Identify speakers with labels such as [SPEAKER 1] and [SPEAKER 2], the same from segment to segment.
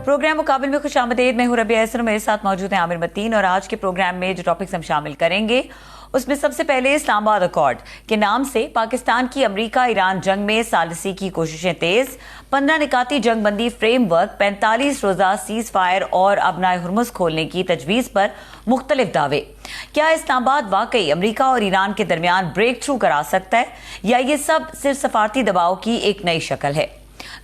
[SPEAKER 1] Programme مقابل میں خوش آمدید. میں ہوں ربیہ احسن، میرے ساتھ موجود ہیں عامر متین. اور آج کے پروگرام میں جو ٹاپکس ہم شامل کریں گے اس میں سب سے پہلے اسلام آباد اکارڈ کے نام سے پاکستان کی امریکہ ایران جنگ میں ثالثی کی کوششیں تیز. 15 نکاتی جنگ بندی فریم ورک، 45 روزہ سیز فائر اور ابنائے ہرمز کھولنے کی تجویز پر مختلف دعوے. کیا اسلام آباد واقعی امریکہ اور ایران کے درمیان بریک تھرو کرا سکتا ہے یا یہ سب صرف سفارتی دباؤ کی ایک نئی شکل ہے؟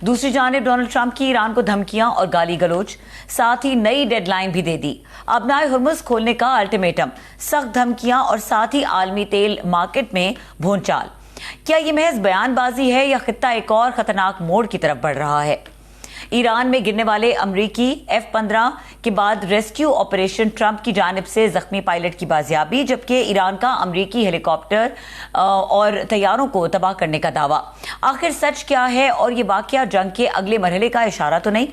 [SPEAKER 1] دوسری جانب ڈونلڈ ٹرمپ کی ایران کو دھمکیاں اور گالی گلوچ، ساتھ ہی نئی ڈیڈ لائن بھی دے دی. ابنائے ہرمز کھولنے کا الٹیمیٹم، سخت دھمکیاں اور ساتھ ہی عالمی تیل مارکیٹ میں بھونچال. کیا یہ محض بیان بازی ہے یا خطہ ایک اور خطرناک موڑ کی طرف بڑھ رہا ہے؟ ایران میں گرنے والے امریکی F-15 کے بعد ریسکیو آپریشن، ٹرمپ کی جانب سے زخمی پائلٹ کی بازیابی، جبکہ ایران کا امریکی ہیلی کاپٹر اور طیاروں کو تباہ کرنے کا دعویٰ. آخر سچ کیا ہے اور یہ واقعہ جنگ کے اگلے مرحلے کا اشارہ تو نہیں؟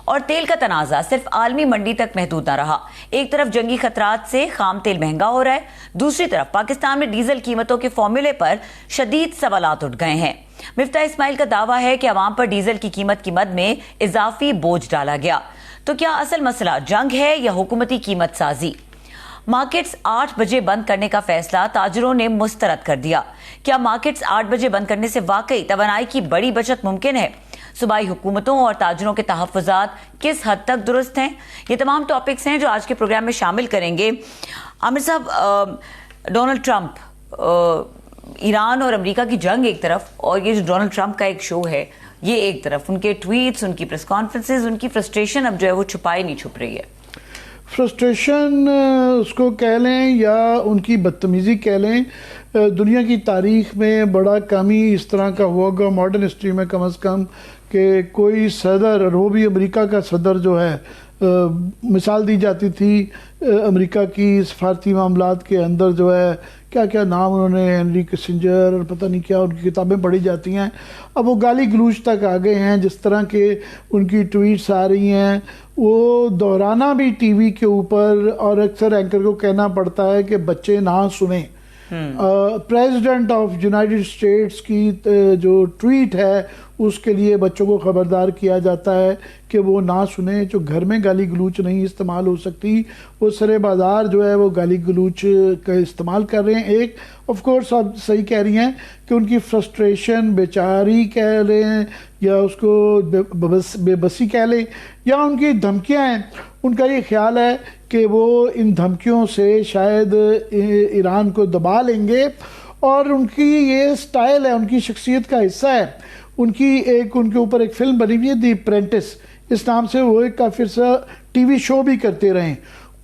[SPEAKER 1] اور تیل کا تنازع صرف عالمی منڈی تک محدود نہ رہا. ایک طرف جنگی خطرات سے خام تیل مہنگا ہو رہا ہے، دوسری طرف پاکستان میں ڈیزل قیمتوں کے فارمولے پر شدید سوالات اٹھ گئے ہیں. مفتاح اسماعیل کا دعویٰ ہے کہ عوام پر ڈیزل کی قیمت کی مد میں اضافی بوجھ ڈالا گیا. تو کیا اصل مسئلہ جنگ ہے یا حکومتی قیمت سازی؟ مارکیٹس 8 بجے بند کرنے کا فیصلہ تاجروں نے مسترد کر دیا. کیا مارکیٹس 8 بجے بند کرنے سے واقعی توانائی کی بڑی بچت ممکن ہے؟ صوبائی حکومتوں اور تاجروں کے تحفظات کس حد تک درست ہیں؟ یہ تمام ٹاپکس ہیں جو آج کے پروگرام میں شامل کریں گے. عامر صاحب، ڈونلڈ ٹرمپ، ایران اور امریکہ کی جنگ ایک طرف، اور یہ جو ڈونلڈ ٹرمپ کا ایک شو ہے یہ ایک طرف، ان کے ٹویٹس، ان کی پریس کانفرنسز، ان کی فرسٹریشن اب جو ہے وہ چھپائی نہیں چھپ رہی ہے.
[SPEAKER 2] فرسٹریشن اس کو کہہ لیں یا ان کی بدتمیزی کہہ لیں، دنیا کی تاریخ میں بڑا کم ہی اس طرح کا ہوا گا، ماڈرن ہسٹری میں کم از کم، کہ کوئی صدر، اور وہ بھی امریکہ کا صدر جو ہے، مثال دی جاتی تھی امریکہ کی سفارتی معاملات کے اندر جو ہے کیا کیا نام انہوں نے، ہنری کسنجر اور پتہ نہیں کیا، ان کی کتابیں پڑھی جاتی ہیں. اب وہ گالی گلوچ تک آ گئے ہیں. جس طرح کے ان کی ٹویٹس آ رہی ہیں وہ دہرانا بھی ٹی وی کے اوپر، اور اکثر اینکر کو کہنا پڑتا ہے کہ بچے نہ سنیں. پریزیڈنٹ آف یونائٹڈ اسٹیٹس کی جو ٹویٹ ہے اس کے لیے بچوں کو خبردار کیا جاتا ہے کہ وہ نہ سنیں، جو گھر میں گالی گلوچ نہیں استعمال ہو سکتی، وہ سرے بازار جو ہے وہ گالی گلوچ کا استعمال کر رہے ہیں. ایک آف کورس آپ صحیح کہہ رہی ہیں کہ ان کی فرسٹریشن، بیچاری کہہ لیں یا اس کو بے بسی کہہ لیں، یا ان کی دھمکیاں ہیں. ان کا یہ خیال ہے کہ وہ ان دھمکیوں سے شاید ایران کو دبا لیں گے، اور ان کی یہ سٹائل ہے، ان کی شخصیت کا حصہ ہے. ان کے اوپر ایک فلم بنی ہوئی ہے دی اپرینٹس، اس نام سے وہ ایک کافی عرصہ ٹی وی شو بھی کرتے رہے.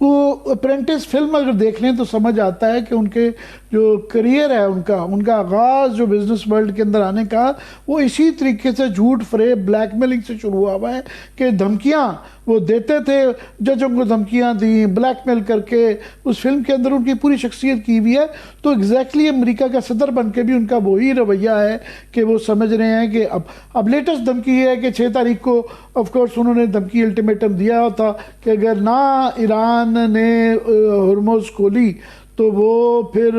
[SPEAKER 2] وہ اپرینٹس فلم اگر دیکھ لیں تو سمجھ آتا ہے کہ ان کے جو کریئر ہے، ان کا آغاز جو بزنس ورلڈ کے اندر آنے کا، وہ اسی طریقے سے جھوٹ فریب، بلیک میلنگ سے شروع ہوا ہے کہ دھمکیاں وہ دیتے تھے، ججوں کو دھمکیاں دیں، بلیک میل کر کے. اس فلم کے اندر ان کی پوری شخصیت کی ہوئی ہے. تو ایگزیکٹلی امریکہ کا صدر بن کے بھی ان کا وہی رویہ ہے کہ وہ سمجھ رہے ہیں کہ اب لیٹسٹ دھمکی ہے کہ 6 تاریخ کو آف کورس انہوں نے دھمکی الٹیمیٹم دیا تھا کہ اگر نہ ایران نے ہرمز کھولی تو وہ پھر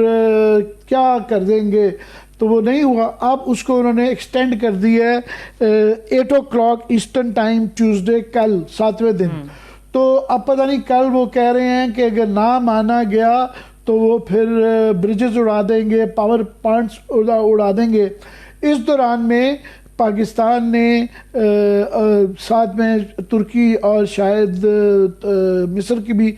[SPEAKER 2] کیا کر دیں گے. تو وہ نہیں ہوا. اب اس کو انہوں نے ایکسٹینڈ کر دی ہے 8 o'clock ایسٹرن ٹائم ٹیوزڈے، کل 7ویں دن. تو اب پتہ نہیں کل وہ کہہ رہے ہیں کہ اگر نہ مانا گیا تو وہ پھر برجز اڑا دیں گے، پاور پلانٹس اڑا دیں گے. اس دوران میں پاکستان نے ساتھ میں ترکی اور شاید مصر کی بھی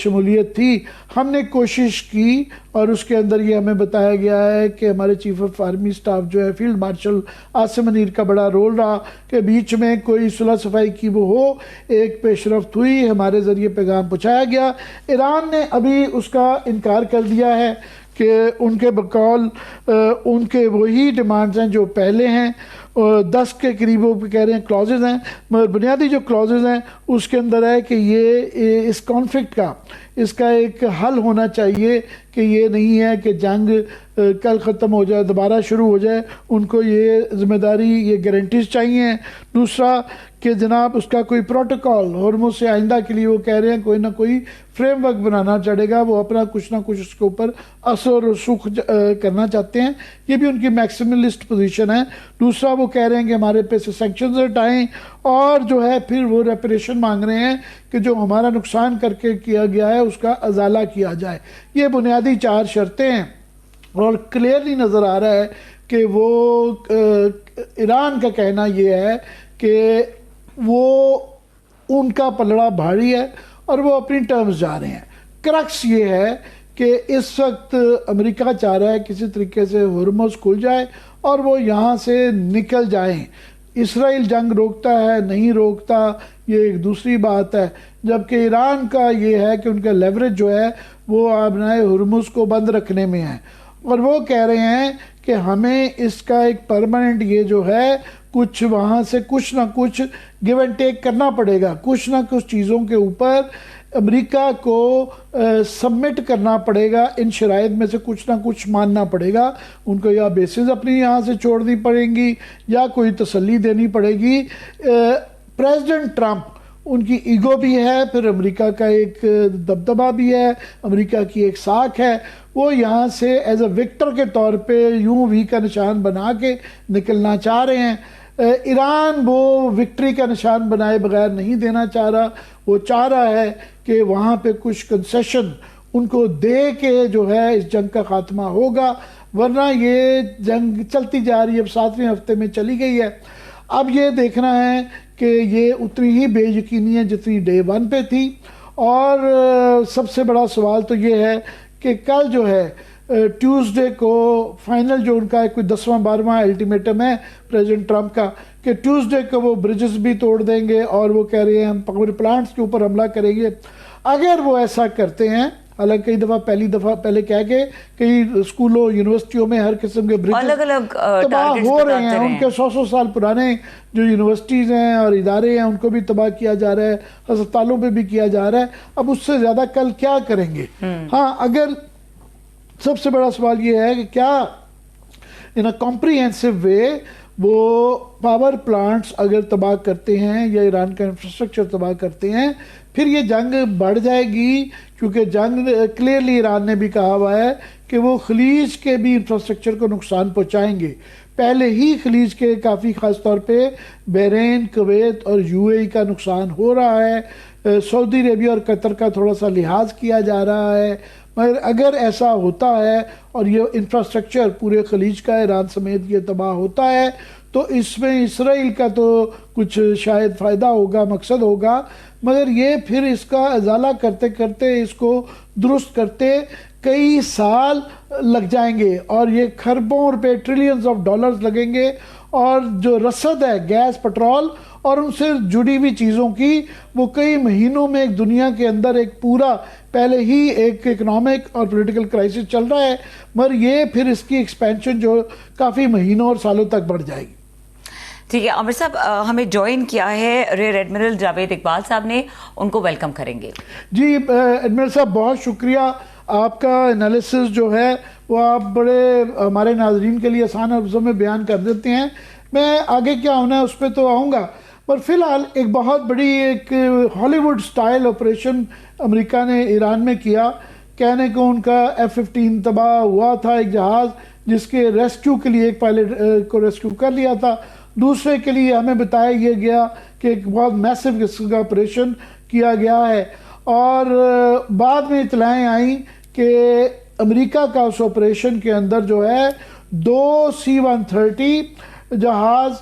[SPEAKER 2] شمولیت تھی. ہم نے کوشش کی اور اس کے اندر یہ ہمیں بتایا گیا ہے کہ ہمارے چیف آف آرمی سٹاف جو ہے فیلڈ مارشل عاصم منیر کا بڑا رول رہا کہ بیچ میں کوئی صلح صفائی کی وہ ہو. ایک پیش رفت ہوئی، ہمارے ذریعے پیغام پہنچایا گیا. ایران نے ابھی اس کا انکار کر دیا ہے کہ ان کے بقول ان کے وہی ڈیمانڈز ہیں جو پہلے ہیں. 10 کے قریب وہ کہہ رہے ہیں کلازز ہیں، مگر بنیادی جو کلازز ہیں اس کے اندر ہے کہ یہ اس کانفلکٹ کا، اس کا ایک حل ہونا چاہیے کہ یہ نہیں ہے کہ جنگ کل ختم ہو جائے دوبارہ شروع ہو جائے. ان کو یہ ذمہ داری، یہ گارنٹیز چاہیے. دوسرا کہ جناب اس کا کوئی پروٹوکول ہرمز سے آئندہ کے لیے وہ کہہ رہے ہیں کوئی نہ کوئی فریم ورک بنانا چڑھے گا. وہ اپنا کچھ نہ کچھ اس کے اوپر اثر و رسوخ کرنا چاہتے ہیں. یہ بھی ان کی میکسیملسٹ پوزیشن ہے. دوسرا وہ وہ کہہ رہے ہیں کہ ہمارے پہ سے سینکشنز ہٹائیں، اور جو ہے پھر وہ ریپریشن مانگ رہے ہیں کہ جو ہمارا نقصان کر کے کیا گیا ہے اس کا ازالہ کیا جائے. یہ بنیادی 4 شرطیں ہیں، اور کلیئرلی نظر آ رہا ہے کہ وہ ایران کا کہنا یہ ہے کہ وہ ان کا پلڑا بھاری ہے اور وہ اپنی ٹرمز جا رہے ہیں. کرکس یہ ہے کہ اس وقت امریکہ چاہ رہا ہے کسی طریقے سے ہرمز کھل جائے اور وہ یہاں سے نکل جائیں. اسرائیل جنگ روکتا ہے نہیں روکتا یہ ایک دوسری بات ہے، جبکہ ایران کا یہ ہے کہ ان کا لیوریج جو ہے وہ آبنائے ہرمز کو بند رکھنے میں ہے، اور وہ کہہ رہے ہیں کہ ہمیں اس کا ایک پرماننٹ یہ جو ہے کچھ وہاں سے کچھ نہ کچھ گیو اینڈ ٹیک کرنا پڑے گا، کچھ نہ کچھ چیزوں کے اوپر امریکہ کو سبمٹ کرنا پڑے گا، ان شرائط میں سے کچھ نہ کچھ ماننا پڑے گا. ان کو یا بیسز اپنی یہاں سے چھوڑنی پڑیں گی یا کوئی تسلی دینی پڑے گی. پریزیڈنٹ ٹرمپ ان کی ایگو بھی ہے، پھر امریکہ کا ایک دبدبہ بھی ہے، امریکہ کی ایک ساکھ ہے، وہ یہاں سے ایز اے وکٹر کے طور پہ یوں وی کا نشان بنا کے نکلنا چاہ رہے ہیں. ایران وہ وکٹری کا نشان بنائے بغیر نہیں دینا چاہ رہا، وہ چاہ رہا ہے کہ وہاں پہ کچھ کنسیشن ان کو دے کے جو ہے اس جنگ کا خاتمہ ہوگا، ورنہ یہ جنگ چلتی جا رہی ہے، اب 7ویں ہفتے میں چلی گئی ہے. اب یہ دیکھنا ہے کہ یہ اتنی ہی بے یقینی ہے جتنی ڈے 1 پہ تھی. اور سب سے بڑا سوال تو یہ ہے کہ کل جو ہے ٹیوزڈے کو فائنل جو ان کا کوئی 10واں 12واں الٹیمیٹم ہے پریزیڈنٹ ٹرمپ کا کہ ٹیوزڈے کو وہ برجز بھی توڑ دیں گے اور وہ کہہ رہے ہیں ہم پاور پلانٹس کے اوپر حملہ کریں گے. اگر وہ ایسا کرتے ہیں، حالانکہ کئی دفعہ پہلے کہہ کے کئی اسکولوں یونیورسٹیوں میں ہر قسم کے برجز
[SPEAKER 1] الگ الگ
[SPEAKER 2] تباہ ہو رہے ہیں، ان کے 100 سال پرانے جو یونیورسٹیز ہیں اور ادارے ہیں ان کو بھی تباہ کیا جا رہا ہے، ہسپتالوں پہ بھی کیا جا رہا ہے. اب اس سے زیادہ کل کیا کریں گے؟ ہاں، اگر سب سے بڑا سوال یہ ہے کہ کیا ان اے کمپریہنسو وے وہ پاور پلانٹس اگر تباہ کرتے ہیں یا ایران کا انفراسٹرکچر تباہ کرتے ہیں پھر یہ جنگ بڑھ جائے گی، کیونکہ جنگ کلیئرلی ایران نے بھی کہا ہوا ہے کہ وہ خلیج کے بھی انفراسٹرکچر کو نقصان پہنچائیں گے. پہلے ہی خلیج کے کافی خاص طور پہ بحرین، کویت اور یو اے ای کا نقصان ہو رہا ہے، سعودی عربیہ اور قطر کا تھوڑا سا لحاظ کیا جا رہا ہے. مگر اگر ایسا ہوتا ہے اور یہ انفراسٹرکچر پورے خلیج کا ایران سمیت یہ تباہ ہوتا ہے تو اس میں اسرائیل کا تو کچھ شاید فائدہ ہوگا، مقصد ہوگا، مگر یہ پھر اس کا ازالہ کرتے کرتے اس کو درست کرتے کئی سال لگ جائیں گے، اور یہ کھربوں روپے ٹریلینز آف ڈالرز لگیں گے، اور جو رسد ہے گیس، پٹرول اور ان سے جڑی ہوئی چیزوں کی وہ کئی مہینوں میں ایک دنیا کے اندر ایک پورا پہلے ہی ایک اکنامک اور پولیٹیکل کرائسس چل رہا ہے، مگر یہ پھر اس کی ایکسپینشن جو کافی مہینوں اور سالوں تک بڑھ جائے گی.
[SPEAKER 1] ٹھیک ہے عامر صاحب، ہمیں جوائن کیا ہے ریئر ایڈمرل جاوید اقبال صاحب نے، ان کو ویلکم کریں گے.
[SPEAKER 2] جی ایڈمرل صاحب بہت شکریہ، آپ کا انالیسس جو ہے وہ آپ بڑے ہمارے ناظرین کے لیے آسان لفظوں میں بیان کر دیتے ہیں. میں آگے کیا ہونا ہے اس پہ تو آؤں گا، پر فی الحال ایک بہت بڑی ایک ہالی ووڈ سٹائل آپریشن امریکہ نے ایران میں کیا. کہنے کو ان کا F-15 تباہ ہوا تھا، ایک جہاز جس کے ریسکیو کے لیے ایک پائلٹ کو ریسکیو کر لیا تھا، دوسرے کے لیے ہمیں بتایا یہ گیا کہ ایک بہت میسو قسم کا آپریشن کیا گیا ہے. اور بعد میں اطلاعیں آئیں کہ امریکہ کا اس آپریشن کے اندر جو ہے 2 C-130 جہاز،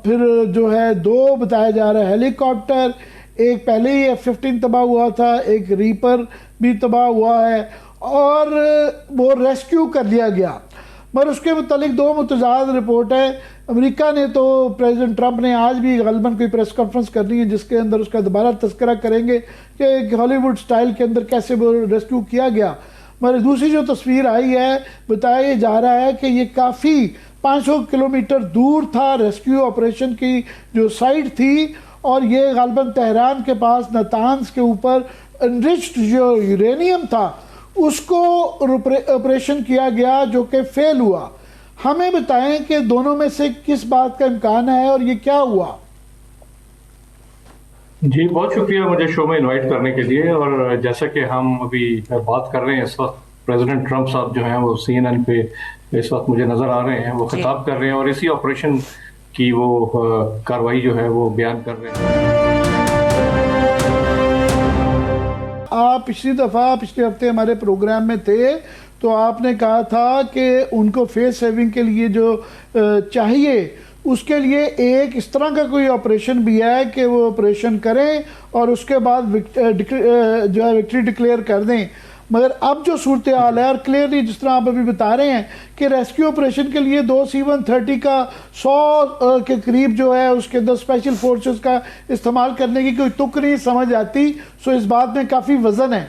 [SPEAKER 2] پھر جو ہے 2 بتایا جا رہا ہے ہیلی کاپٹر، ایک پہلے ہی F-15 تباہ ہوا تھا، ایک ریپر بھی تباہ ہوا ہے، اور وہ ریسکیو کر لیا گیا. مگر اس کے متعلق 2 متضاد رپورٹ ہے. امریکہ نے تو پریزیڈنٹ ٹرمپ نے آج بھی غالباً کوئی پریس کانفرنس کرنی ہے جس کے اندر اس کا دوبارہ تذکرہ کریں گے کہ ہالی ووڈ سٹائل کے اندر کیسے وہ ریسکیو کیا گیا. مگر دوسری جو تصویر آئی ہے بتایا جا رہا ہے کہ یہ کافی 500 کلومیٹر دور تھا، ریسکیو آپریشن کی جو سائٹ تھی، اور یہ غالباً تہران کے پاس نتانز کے اوپر انرچڈ جو یورینیم تھا اس کو آپریشن کیا گیا جو کہ فیل ہوا. ہمیں بتائیں کہ دونوں میں سے کس بات کا امکان ہے اور یہ کیا ہوا؟
[SPEAKER 3] جی بہت شکریہ مجھے شو میں انوائٹ کرنے کے لیے. اور جیسا کہ ہم ابھی بات کر رہے ہیں اس وقت پریزیڈنٹ ٹرمپ صاحب جو ہیں وہ CNN پہ اس وقت مجھے نظر آ رہے ہیں، وہ خطاب کر رہے ہیں، اور اسی آپریشن کی وہ کارروائی جو ہے وہ بیان کر رہے ہیں.
[SPEAKER 2] آپ پچھلی دفعہ پچھلے ہفتے ہمارے پروگرام میں تھے تو آپ نے کہا تھا کہ ان کو فیس سیونگ کے لیے جو چاہیے اس کے لیے ایک اس طرح کا کوئی آپریشن بھی ہے کہ وہ آپریشن کریں اور اس کے بعد جو ہے وکٹری ڈکلیئر کر دیں. مگر اب جو صورتحال ہے اور کلیئرلی جس طرح آپ ابھی بتا رہے ہیں کہ ریسکیو آپریشن کے لیے 2 C-130 کا 100 کے قریب جو ہے اس کے اندر اسپیشل فورسز کا استعمال کرنے کی کوئی تک نہیں سمجھ آتی. سو اس بات میں کافی وزن ہے.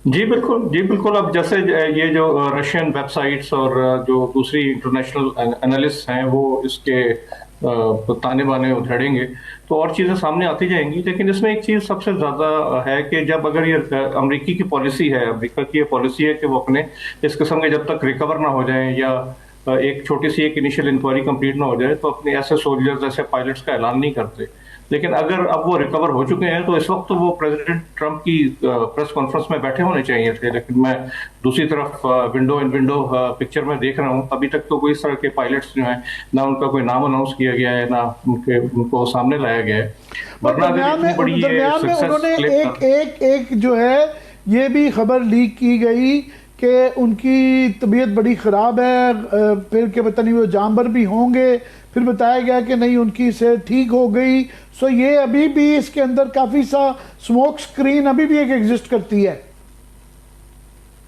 [SPEAKER 3] جی بالکل. اب جیسے یہ جو رشین ویب سائٹس اور جو دوسری انٹرنیشنل انالسٹ ہیں وہ اس کے تانے بانے ادھیڑیں گے تو اور چیزیں سامنے آتی جائیں گی. لیکن اس میں ایک چیز سب سے زیادہ ہے کہ جب اگر یہ امریکی کی پالیسی ہے، امریکہ کی یہ پالیسی ہے کہ وہ اپنے اس قسم کے جب تک ریکور نہ ہو جائیں یا ایک چھوٹی سی ایک انیشیل انکوائری کمپلیٹ نہ ہو جائے تو اپنے ایسے سولجرز ایسے پائلٹس کا اعلان نہیں کرتے. لیکن اگر اب وہ ریکور ہو چکے ہیں تو اس وقت وہ پریزیڈنٹ ٹرمپ کی پریس کانفرنس میں بیٹھے ہونے چاہیے تھے. لیکن میں دوسری طرف ونڈو پکچر میں دیکھ رہا ہوں ابھی تک تو کوئی اس طرح کے پائلٹس جو ہیں نہ ان کا کوئی نام اناؤنس کیا گیا ہے نہ ان کو سامنے لایا گیا ہے.
[SPEAKER 2] درمیان میں انہوں نے ایک جو ہے یہ بھی خبر لیک کی گئی کہ ان کی طبیعت بڑی خراب ہے، پھر کہ پتہ نہیں وہ جانبر بھی ہوں گے، پھر بتایا گیا کہ نہیں ان کی صحت ٹھیک ہو گئی. سو یہ ابھی بھی اس کے اندر کافی سا سموک سکرین ابھی بھی ایک ایگزسٹ کرتی ہے.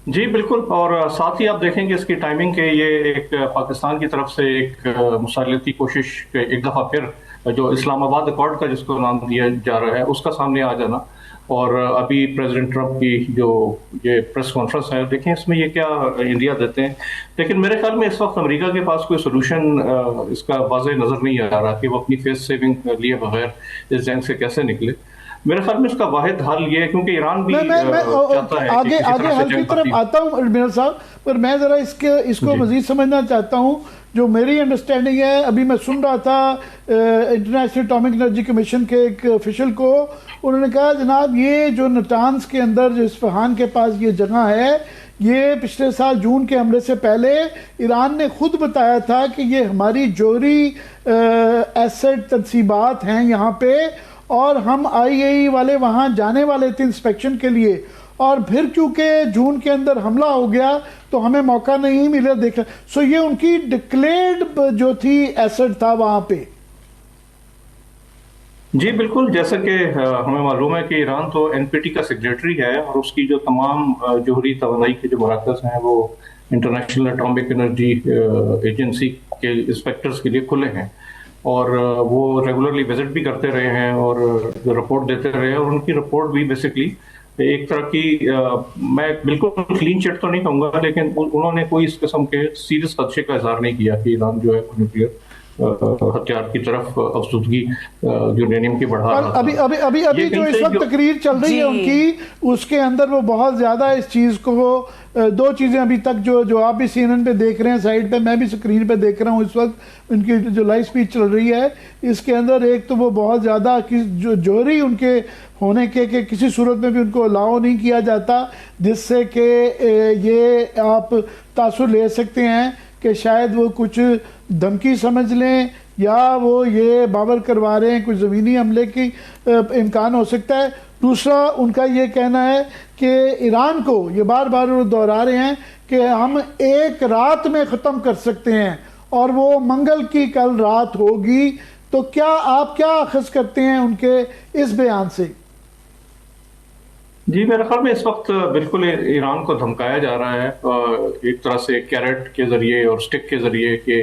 [SPEAKER 3] جی بالکل. اور ساتھ ہی آپ دیکھیں گے اس کی ٹائمنگ کہ یہ ایک پاکستان کی طرف سے ایک مسالتی کوشش ایک دفعہ پھر جو اسلام آباد ایکارڈ کا جس کو نام دیا جا رہا ہے اس کا سامنے آ جانا، اور ابھی پریزیڈنٹ ٹرمپ کی جو یہ پریس کانفرنس ہے دیکھیں اس میں یہ کیا انڈیا دیتے ہیں. لیکن میرے خیال میں اس وقت امریکہ کے پاس کوئی سولوشن اس کا واضح نظر نہیں آ رہا کہ وہ اپنی فیس سیونگ لیے بغیر اس جنگ سے کیسے نکلے. میرے خیال میں اس کا واحد حل یہ ہے کیونکہ ایران بھی چاہتا ہے
[SPEAKER 2] آگے حل کی طرف آتا ہوں ارمیل صاحب، پر میں ذرا اس کو مزید سمجھنا چاہتا ہوں. جو میری انڈرسٹینڈنگ ہے، ابھی میں سن رہا تھا انٹرنیشنل اٹامک انرجی کمیشن کے ایک آفیشل کو، انہوں نے کہا جناب یہ جو نٹانز کے اندر جو اصفہان کے پاس یہ جگہ ہے یہ پچھلے سال جون کے حملے سے پہلے ایران نے خود بتایا تھا کہ یہ ہماری جوہری ایسڈ تنصیبات ہیں یہاں پہ، اور ہم IAEA والے وہاں جانے والے تھے انسپیکشن کے لیے، اور پھر کیونکہ جون کے اندر حملہ ہو گیا تو ہمیں موقع نہیں ملا دیکھا. سو یہ ان کی ڈکلیئرڈ جو تھی ایسڈ تھا وہاں پہ.
[SPEAKER 3] جی بالکل. جیسا کہ ہمیں معلوم ہے کہ ایران تو NPT کا سیکریٹری ہے اور اس کی جو تمام جوہری توانائی کے جو مراکز ہیں وہ انٹرنیشنل اٹامک انرجی ایجنسی کے انسپیکٹرز کے لیے کھلے ہیں، اور وہ ریگولرلی وزٹ بھی کرتے رہے ہیں اور رپورٹ دیتے رہے ہیں. اور ان کی رپورٹ بھی بیسکلی ایک طرح کی میں بالکل کلین چٹ تو نہیں کہوں گا لیکن انہوں نے کوئی اس قسم کے سیریس خدشے کا اظہار نہیں کیا کہ ایران جو ہے نیوکلیئر ہتھیار کی طرف افزودگی یورینیم کی بڑھا رہا تھا.
[SPEAKER 2] ابھی جو اس وقت تقریر چل رہی ہے ان کی، اس کے اندر وہ بہت زیادہ اس چیز کو 2 چیزیں ابھی تک جو آپ بھی CNN پہ دیکھ رہے ہیں سائٹ پہ، میں بھی اسکرین پہ دیکھ رہا ہوں اس وقت ان کی جو لائیو اسپیچ چل رہی ہے، اس کے اندر ایک تو وہ بہت زیادہ جو جوہری ان کے ہونے کے کہ کسی صورت میں بھی ان کو الاؤ نہیں کیا جاتا، جس سے کہ یہ آپ تاثر لے سکتے ہیں کہ شاید وہ کچھ دھمکی سمجھ لیں یا وہ یہ باور کروا رہے ہیں کچھ زمینی حملے کی امکان ہو سکتا ہے. دوسرا ان کا یہ کہنا ہے کہ ایران کو یہ بار بار وہ دہرا رہے ہیں کہ ہم ایک رات میں ختم کر سکتے ہیں اور وہ منگل کی کل رات ہوگی. تو کیا آپ کیا اخذ کرتے ہیں ان کے اس بیان سے؟
[SPEAKER 3] جی میرے خیال میں اس وقت بالکل ایران کو دھمکایا جا رہا ہے ایک طرح سے کیرٹ کے ذریعے اور سٹک کے ذریعے کہ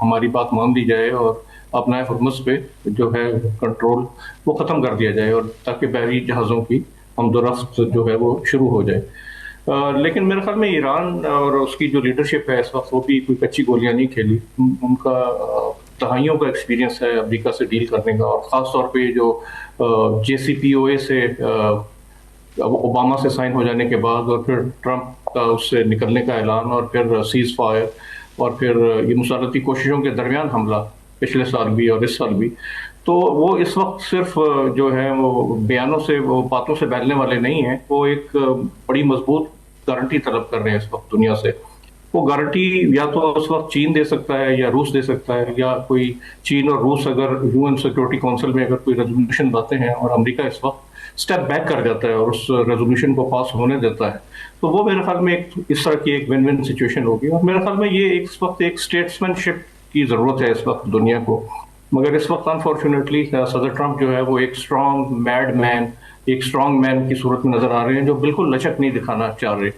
[SPEAKER 3] ہماری بات مان دی جائے اور اپنا ہرمز پہ جو ہے کنٹرول وہ ختم کر دیا جائے اور تاکہ بحری جہازوں کی آمد و رفت جو ہے وہ شروع ہو جائے. لیکن میرے خیال میں ایران اور اس کی جو لیڈرشپ ہے اس وقت وہ بھی کوئی کچی گولیاں نہیں کھیلی. ان کا دہائیوں کا ایکسپیرینس ہے امریکہ سے ڈیل کرنے کا، اور خاص طور پہ جو JCPOA سے اوباما سے سائن ہو جانے کے بعد اور پھر ٹرمپ کا اس سے نکلنے کا اعلان اور پھر سیز فائر اور پھر یہ مسالتی کوششوں کے درمیان حملہ پچھلے سال بھی اور اس سال بھی، تو وہ اس وقت صرف جو ہے وہ بیانوں سے وہ باتوں سے بہلنے والے نہیں ہیں، وہ ایک بڑی مضبوط گارنٹی طلب کر رہے ہیں اس وقت دنیا سے. وہ گارنٹی یا تو اس وقت چین دے سکتا ہے یا روس دے سکتا ہے, یا کوئی چین اور روس اگر UN سیکورٹی کونسل میں اگر کوئی ریزولوشن لاتے ہیں اور امریکہ اس وقت اسٹیپ بیک کر جاتا ہے اور اس ریزولوشن کو پاس ہونے دیتا ہے, تو وہ میرے خیال میں اس طرح کی ایک ون ون سچویشن ہوگی. اور میرے خیال میں یہ اس وقت ایک اسٹیٹسمین شپ کی ضرورت ہے اس وقت دنیا کو. مگر اس وقت انفارچونیٹلی صدر ٹرمپ جو ہے وہ ایک اسٹرانگ میڈ مین, ایک اسٹرانگ مین کی صورت میں نظر آ رہے ہیں جو بالکل لچک نہیں دکھانا چاہ رہے.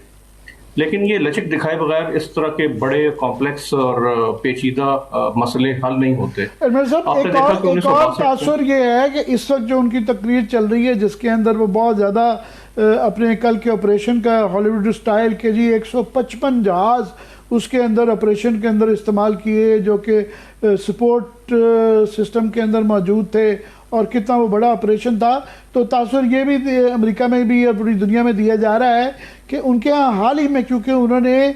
[SPEAKER 3] لیکن یہ لچک دکھائے بغیر اس طرح کے بڑے کمپلیکس اور پیچیدہ مسئلے حل نہیں ہوتے.
[SPEAKER 2] ایک اور تاثر یہ ہے کہ اس وقت جو ان کی تقریر چل رہی ہے جس کے اندر وہ بہت زیادہ اپنے کل کے آپریشن کا ہالی ووڈ اسٹائل کے جی 155 جہاز اس کے اندر آپریشن کے اندر استعمال کیے جو کہ سپورٹ سسٹم کے اندر موجود تھے, اور کتنا وہ بڑا آپریشن تھا. تو تاثر یہ بھی امریکہ میں بھی اور پوری دنیا میں دیا جا رہا ہے کہ ان کے ہاں حال ہی میں کیونکہ انہوں نے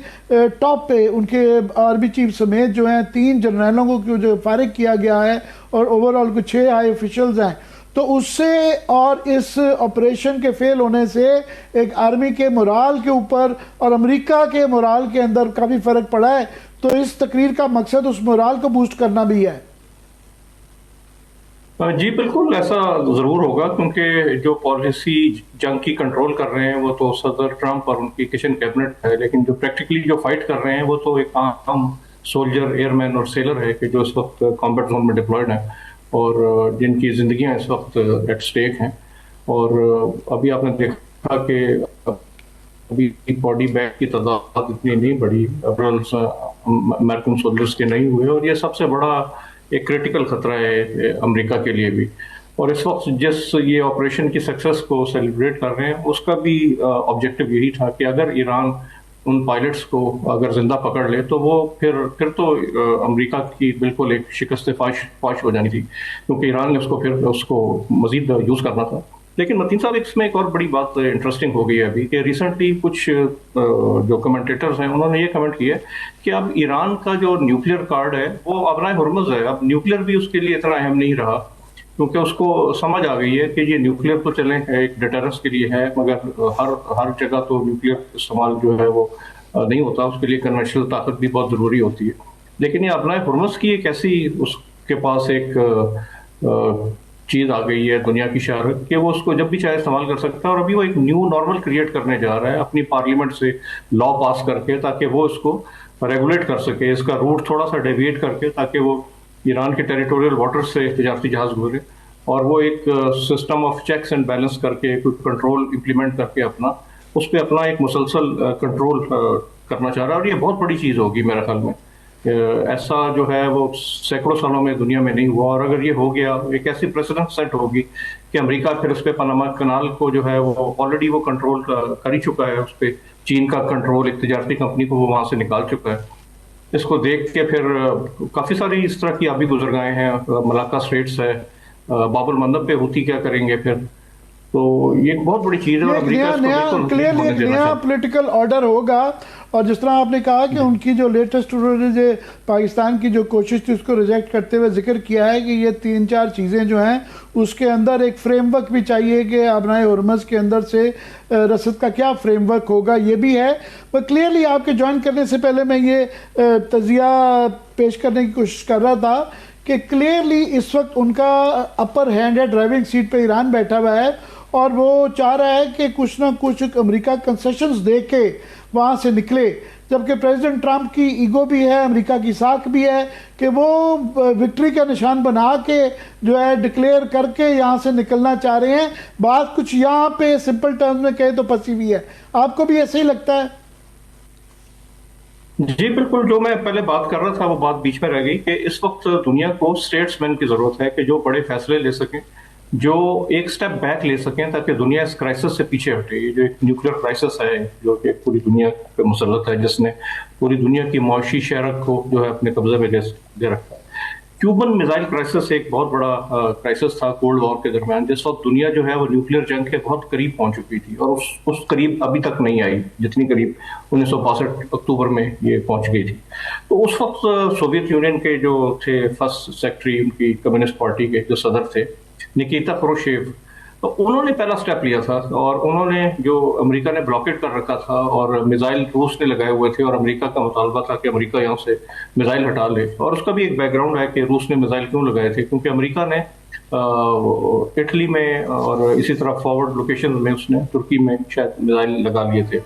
[SPEAKER 2] ٹاپ پہ ان کے آرمی چیف سمیت جو ہیں 3 جنرلوں کو جو فارغ کیا گیا ہے اور اوور آل کچھ 6 ہائی آفیشلز ہیں. تو اس سے اور اس آپریشن کے فیل ہونے سے ایک آرمی کے مورال کے اوپر اور امریکہ کے مورال کے اندر کافی فرق پڑا ہے. تو اس تقریر کا مقصد اس مورال کو بوسٹ کرنا بھی ہے.
[SPEAKER 3] جی بالکل ایسا ضرور ہوگا, کیونکہ جو پالیسی جنگ کی کنٹرول کر رہے ہیں وہ تو صدر ٹرمپ اور ان کی کچن کیبنٹ ہے, لیکن جو پریکٹیکلی جو فائٹ کر رہے ہیں وہ تو ایک عام سولجر, ایئر مین اور سیلر ہے کہ جو اس وقت کامبیٹ زون میں ڈپلائڈ ہیں اور جن کی زندگیاں اس وقت ایٹ سٹیک ہیں. اور ابھی آپ نے دیکھا کہ ابھی باڈی بیگ کی تعداد اتنی نہیں بڑھی, امریکن سولجرز کے نہیں ہوئے, اور یہ سب سے بڑا ایک کریٹیکل خطرہ ہے امریکہ کے لیے بھی. اور اس وقت جس یہ آپریشن کی سکسیس کو سیلیبریٹ کر رہے ہیں اس کا بھی آبجیکٹو یہی تھا کہ اگر ایران ان پائلٹس کو اگر زندہ پکڑ لے تو وہ پھر تو امریکہ کی بالکل ایک شکست فاش ہو جانی تھی, کیونکہ ایران نے اس کو مزید یوز کرنا تھا. لیکن متین صاحب اس میں ایک اور بڑی بات انٹرسٹنگ ہو گئی ہے ابھی کہ ریسنٹلی کچھ جو کمنٹیٹرز ہیں انہوں نے یہ کمنٹ کیا کہ اب ایران کا جو نیوکلیئر کارڈ ہے وہ ابنائے ہرمز ہے, اب نیوکلیئر بھی اس کے لیے اتنا اہم نہیں رہا, کیونکہ اس کو سمجھ آ گئی ہے کہ یہ نیوکلیئر تو چلیں ایک ڈیٹرنس کے لیے ہے, مگر ہر جگہ تو نیوکلیئر استعمال جو ہے وہ نہیں ہوتا, اس کے لیے کنونشنل طاقت بھی بہت ضروری ہوتی ہے. لیکن یہ ابنائے ہرمز کی ایک ایسی اس کے پاس ایک چیز آ گئی ہے دنیا کی شہرت کہ وہ اس کو جب بھی چاہے استعمال کر سکتا ہے, اور ابھی وہ ایک نیو نارمل کریٹ کرنے جا رہا ہے اپنی پارلیمنٹ سے لا پاس کر کے, تاکہ وہ اس کو ریگولیٹ کر سکے, اس کا روٹ تھوڑا سا ڈیویٹ کر کے, تاکہ وہ ایران کے ٹیریٹوریل واٹر سے تجارتی جہاز گزرے, اور وہ ایک system of checks and balance کر کے کوئی کنٹرول امپلیمنٹ کر کے اس پہ اپنا ایک مسلسل کنٹرول کرنا چاہ رہا ہے. اور یہ بہت بڑی چیز ہوگی میرے خیال میں, ایسا جو ہے وہ سینکڑوں سالوں میں دنیا میں نہیں ہوا, اور اگر یہ ہو گیا ایک ایسی پریسیڈنٹ سیٹ ہوگی کہ امریکہ پھر اس پہ پاناما کنال کو جو ہے وہ آلریڈی وہ کنٹرول کر ہی چکا ہے, اس پہ چین کا کنٹرول ایک تجارتی کمپنی کو وہ وہاں سے نکال چکا ہے. اس کو دیکھ کے پھر کافی ساری اس طرح کی آبی گزرگاہیں ہیں, ملاکا اسٹریٹس ہے, باب المندب پہ ہوتی کیا کریں گے پھر, تو یہ ایک بہت بڑی چیز ہے. اور
[SPEAKER 2] نیا پولیٹیکل آرڈر ہوگا. اور جس طرح آپ نے کہا کہ ان کی جو لیٹسٹ انہوں نے پاکستان کی جو کوشش تھی اس کو ریجیکٹ کرتے ہوئے ذکر کیا ہے کہ یہ 3-4 چیزیں جو ہیں اس کے اندر ایک فریم ورک بھی چاہیے کہ ابنائے ہرمز کے اندر سے رسد کا کیا فریم ورک ہوگا, یہ بھی ہے. پر کلیئرلی آپ کے جوائن کرنے سے پہلے میں یہ تجزیہ پیش کرنے کی کوشش کر رہا تھا کہ کلیئرلی اس وقت ان کا اپر ہینڈ ہے, ڈرائیونگ سیٹ پہ ایران بیٹھا ہوا ہے, اور وہ چاہ رہا ہے کہ کچھ نہ کچھ امریکہ کنسیشنز دے کے وہاں سے نکلے, جبکہ پریزیڈنٹ ٹرمپ کی ایگو بھی ہے, امریکہ کی ساکھ بھی ہے کہ وہ وکٹری کا نشان بنا کے جو ہے ڈکلیئر کر کے یہاں سے نکلنا چاہ رہے ہیں. بات کچھ یہاں پہ سمپل ٹرمز میں کہے تو پھنسی ہوئی ہے. آپ کو بھی ایسے ہی لگتا ہے؟
[SPEAKER 3] جی بالکل, جو میں پہلے بات کر رہا تھا وہ بات بیچ میں رہ گئی کہ اس وقت دنیا کو اسٹیٹس مین کی ضرورت ہے کہ جو بڑے فیصلے لے سکیں, جو ایک سٹیپ بیک لے سکیں, تاکہ دنیا اس کرائسس سے پیچھے ہٹے. یہ جو ایک نیوکلیئر کرائسس ہے جو کہ پوری دنیا پہ مسلط ہے, جس نے پوری دنیا کی معاشی شہرت کو جو ہے اپنے قبضے میں دے رکھا ہے. کیوبن میزائل کرائسس ایک بہت بڑا کرائسس تھا کولڈ وار کے درمیان, جس وقت دنیا جو ہے وہ نیوکلیئر جنگ کے بہت قریب پہنچ چکی تھی, اور اس قریب ابھی تک نہیں آئی جتنی قریب 1962 اکتوبر میں یہ پہنچ گئی تھی. تو اس وقت سوویت یونین کے جو تھے فرسٹ سیکرٹری ان کی کمیونسٹ پارٹی کے جو صدر تھے نکیتا خروشیف, تو انہوں نے پہلا سٹیپ لیا تھا اور انہوں نے جو امریکہ نے بلاکیٹ کر رکھا تھا اور میزائل روس نے لگائے ہوئے تھے اور امریکہ کا مطالبہ تھا کہ امریکہ یہاں سے میزائل ہٹا لے. اور اس کا بھی ایک بیک گراؤنڈ ہے کہ روس نے میزائل کیوں لگائے تھے, کیونکہ امریکہ نے اٹلی میں اور اسی طرح فارورڈ لوکیشن میں اس نے ترکی میں شاید میزائل لگا لیے تھے.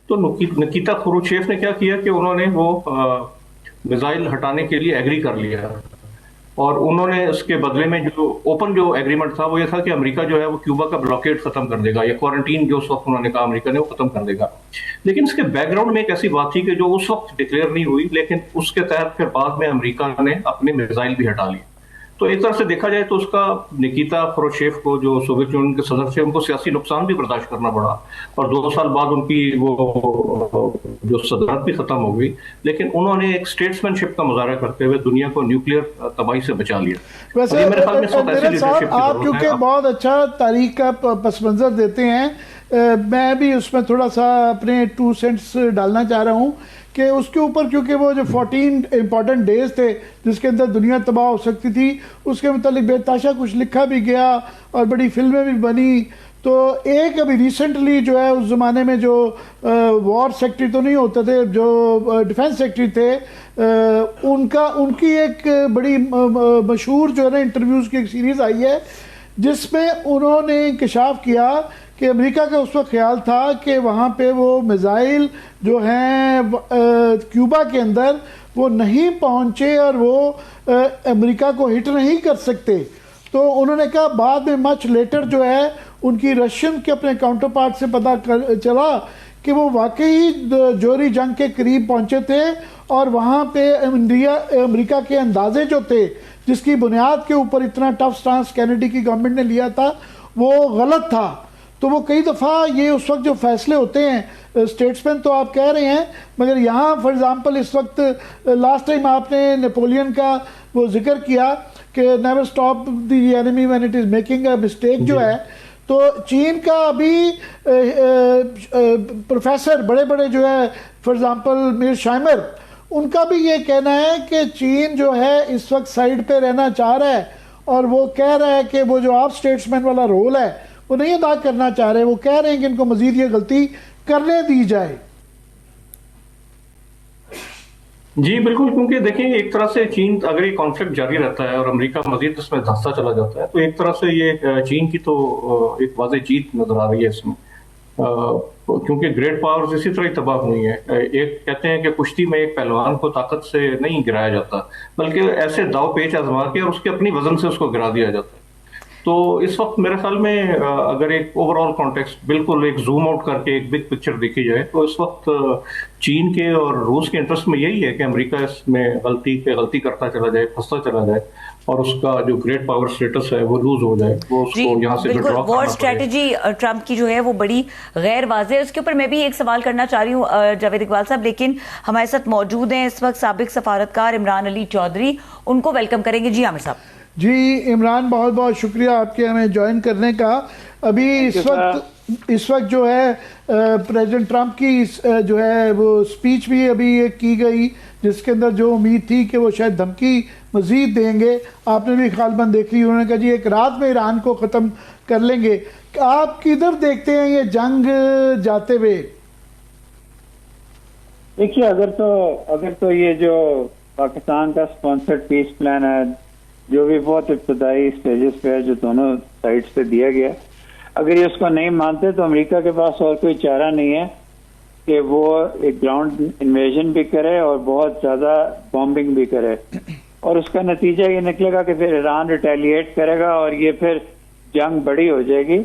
[SPEAKER 3] تو نکیتا خروشچیف نے کیا کیا کہ انہوں نے وہ میزائل ہٹانے کے لیے ایگری کر لیا, اور انہوں نے اس کے بدلے میں جو اوپن جو ایگریمنٹ تھا وہ یہ تھا کہ امریکہ جو ہے وہ کیوبا کا بلاکیٹ ختم کر دے گا, یا کوارنٹین جو اس وقت انہوں نے کہا امریکہ نے وہ ختم کر دے گا. لیکن اس کے بیک گراؤنڈ میں ایک ایسی بات تھی کہ جو اس وقت ڈکلیئر نہیں ہوئی, لیکن اس کے تحت پھر بعد میں امریکہ نے اپنے میزائل بھی ہٹا لیے. تو ایک طرح سے دیکھا جائے تو اس کا نکیتا خروشچیف کو, جو سوویت یونین کے صدر تھے, ان کو سیاسی نقصان بھی برداشت کرنا پڑا, اور 2 سال بعد ان کی وہ جو صدارت بھی ختم ہو گئی. لیکن انہوں نے ایک اسٹیٹسمین شپ کا مظاہرہ کرتے ہوئے دنیا کو نیوکلیئر تباہی سے بچا لیا.
[SPEAKER 2] ویسے آپ کیونکہ بہت اچھا تاریخ کا پس منظر دیتے ہیں, میں بھی اس میں تھوڑا سا اپنے 2 سینٹس ڈالنا چاہ رہا ہوں کہ اس کے اوپر, کیونکہ وہ جو 14 امپورٹنٹ ڈیز تھے جس کے اندر دنیا تباہ ہو سکتی تھی, اس کے متعلق بے تحاشا کچھ لکھا بھی گیا اور بڑی فلمیں بھی بنی. تو ایک ابھی ریسنٹلی جو ہے اس زمانے میں جو وار سیکٹری تو نہیں ہوتے تھے, جو ڈیفنس سیکٹری تھے, ان کی ایک بڑی مشہور جو ہے نا انٹرویوز کی ایک سیریز آئی ہے جس میں انہوں نے انکشاف کیا کہ امریکہ کا اس وقت خیال تھا کہ وہاں پہ وہ میزائل جو ہیں کیوبا کے اندر وہ نہیں پہنچے اور وہ امریکہ کو ہٹ نہیں کر سکتے. تو انہوں نے کہا بعد میں مچ لیٹر جو ہے ان کی رشین کے اپنے کاؤنٹر پارٹ سے پتہ چلا کہ وہ واقعی جوہری جنگ کے قریب پہنچے تھے, اور وہاں پہ امریکہ کے اندازے جو تھے جس کی بنیاد کے اوپر اتنا ٹف سٹانس کینیڈی کی گورنمنٹ نے لیا تھا وہ غلط تھا. تو وہ کئی دفعہ یہ اس وقت جو فیصلے ہوتے ہیں اسٹیٹسمین تو آپ کہہ رہے ہیں, مگر یہاں فار ایگزامپل اس وقت لاسٹ ٹائم آپ نے نیپولین کا وہ ذکر کیا کہ never stop the enemy when it is making a mistake جو ہے, تو چین کا ابھی پروفیسر بڑے بڑے جو ہے فار ایگزامپل میر شائمر, ان کا بھی یہ کہنا ہے کہ چین جو ہے اس وقت سائڈ پہ رہنا چاہ رہا ہے, اور وہ کہہ رہا ہے کہ وہ جو آپ اسٹیٹسمین والا رول ہے وہ نہیں ادا کرنا چاہ رہے, وہ کہہ رہے ہیں کہ ان کو مزید یہ غلطی کرنے دی جائے.
[SPEAKER 3] جی بالکل, کیونکہ دیکھیں ایک طرح سے چین اگر یہ کانفلکٹ جاری رہتا ہے اور امریکہ مزید اس میں دھنستا چلا جاتا ہے تو ایک طرح سے یہ چین کی تو ایک واضح جیت نظر آ رہی ہے اس میں, کیونکہ گریٹ پاورز اسی طرح ہی تباہ ہوئی ہیں. ایک کہتے ہیں کہ کشتی میں ایک پہلوان کو طاقت سے نہیں گرایا جاتا بلکہ ایسے داؤ پیچ آزما کے اور اس کے اپنی وزن سے اس کو گرا دیا جاتا ہے. تو اس وقت میرے خیال میں اگر ایک اوور آل کانٹیکسٹ بالکل ایک زوم آؤٹ کر کے ایک بگ پکچر دیکھی جائے تو اس وقت چین کے اور روس کے انٹرسٹ میں یہی ہے کہ امریکہ اس میں غلطی کرتا چلا جائے, پھنستا چلا جائے, اور اس کا جو گریٹ پاور سٹیٹس ہے وہ لوز ہو جائے, وہ اس کو یہاں سے
[SPEAKER 1] بالکل. وار اسٹریٹجی ٹرمپ کی جو ہے وہ بڑی غیر واضح ہے. اس کے اوپر میں بھی ایک سوال کرنا چاہ رہی ہوں جاوید اقبال صاحب, لیکن ہمارے ساتھ موجود ہیں اس وقت سابق سفارتکار عمران علی چودھری, ان کو ویلکم کریں گے. جی عامر صاحب.
[SPEAKER 2] جی عمران, بہت بہت شکریہ آپ کے ہمیں جوائن کرنے کا. ابھی اس وقت جو ہے پریزیڈنٹ ٹرمپ کی جو ہے وہ اسپیچ بھی ابھی کی گئی جس کے اندر جو امید تھی کہ وہ شاید دھمکی مزید دیں گے, آپ نے بھی غالباً دیکھ لی, انہوں نے کہا جی ایک رات میں ایران کو ختم کر لیں گے. آپ کدھر دیکھتے ہیں یہ جنگ جاتے ہوئے؟
[SPEAKER 4] دیکھیے اگر تو یہ جو پاکستان کا اسپانسرڈ پیس پلان ہے جو بھی بہت ابتدائی سٹیجز پہ ہے جو دونوں سائڈ سے دیا گیا, اگر یہ اس کو نہیں مانتے تو امریکہ کے پاس اور کوئی چارہ نہیں ہے کہ وہ ایک گراؤنڈ انویژن بھی کرے اور بہت زیادہ بامبنگ بھی کرے, اور اس کا نتیجہ یہ نکلے گا کہ پھر ایران ریٹیلیٹ کرے گا اور یہ پھر جنگ بڑی ہو جائے گی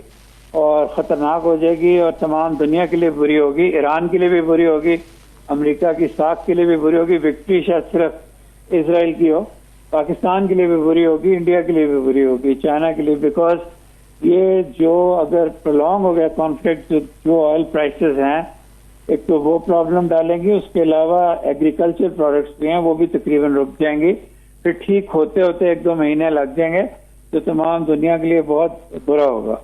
[SPEAKER 4] اور خطرناک ہو جائے گی اور تمام دنیا کے لیے بری ہوگی, ایران کے لیے بھی بری ہوگی, امریکہ کی ساکھ کے لیے بھی بری ہوگی. وکٹری شاید صرف اسرائیل کی ہو, پاکستان کے لیے بھی بری ہوگی, انڈیا کے لیے بھی بری ہوگی, چائنا کے لیے, بیکاز یہ جو اگر پرولونگ ہو گیا کانفلکٹ, جو آئل پرائسز ہیں ایک تو وہ پرابلم ڈالیں گی, اس کے علاوہ ایگریکلچر پروڈکٹس بھی ہیں وہ بھی تقریباً رک جائیں گی, پھر ٹھیک ہوتے ہوتے 1-2 مہینے لگ جائیں گے, تو تمام دنیا کے لیے بہت برا ہوگا.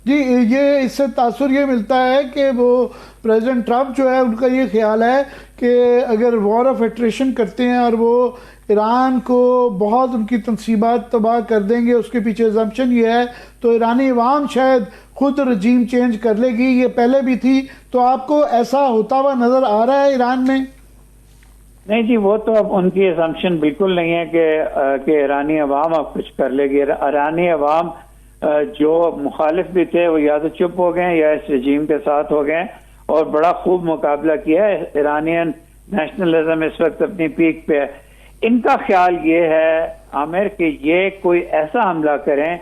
[SPEAKER 2] جی یہ اس سے تاثر یہ ملتا ہے کہ وہ پریزیڈنٹ ٹرمپ جو ہے ان کا یہ خیال ہے کہ اگر وار آف ایٹریشن کرتے ہیں اور وہ ایران کو بہت ان کی تنصیبات تباہ کر دیں گے، اس کے پیچھے assumption یہ ہے، تو ایرانی عوام شاید خود رجیم چینج کر لے گی. یہ پہلے بھی تھی، تو آپ کو ایسا ہوتا ہوا نظر آ رہا ہے ایران میں؟
[SPEAKER 4] نہیں جی، وہ تو اب ان کی اسمپشن بالکل نہیں ہے کہ ایرانی عوام اب کچھ کر لے گی. ایرانی عوام جو مخالف بھی تھے وہ یا تو چپ ہو گئے یا اس رجیم کے ساتھ ہو گئے اور بڑا خوب مقابلہ کیا ہے. ایرانین نیشنلزم اس وقت اپنی پیک پہ ہے. ان کا خیال یہ ہے عامر کہ یہ کوئی ایسا حملہ کریں